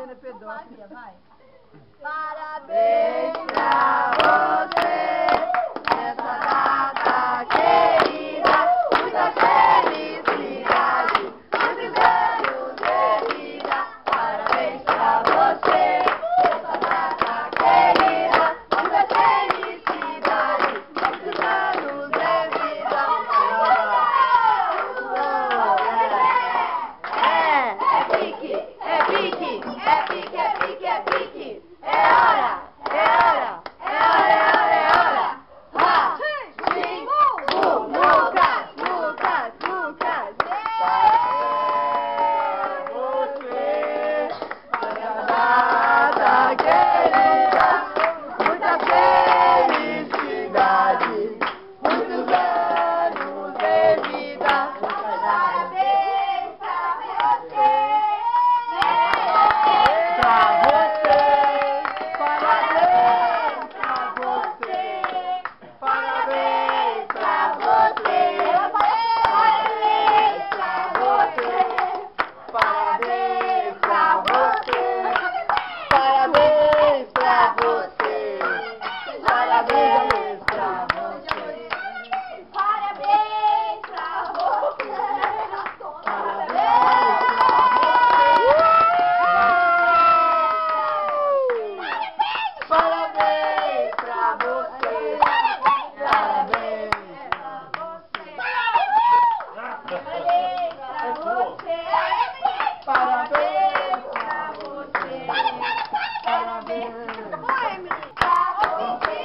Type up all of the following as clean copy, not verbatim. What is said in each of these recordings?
Helena pedófila. Vai. Parabéns pra você nessa data querida, muita felicidade, muitos anos de vida. Parabéns pra você nessa data querida, muita felicidade, muitos anos de vida. É pique, é pique, é pique, é pique, é pique. É hora, é hora, é hora, é hora, é hora. Ha, sim, Lucas, Lucas, Lucas. Você, nada querida, muita felicidade, muitos anos de vida. Parabéns pra você. Parabéns pra você, parabéns pra você, parabéns pra você, parabéns pra você, Parabéns pra você. parabéns pra você, parabéns. Parabéns pra você,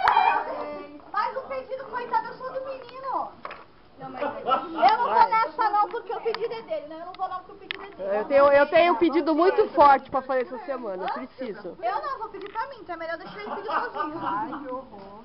parabéns. Mais um pedido, coitado, eu sou do menino. Eu não vou nessa não, porque o pedido é dele, né? Eu não vou não, porque o pedido é dele. Eu tenho um pedido muito forte pra fazer essa semana, eu preciso. Eu não, vou pedir pra mim, então é melhor deixar ele pedir sozinho. Ai, que horror.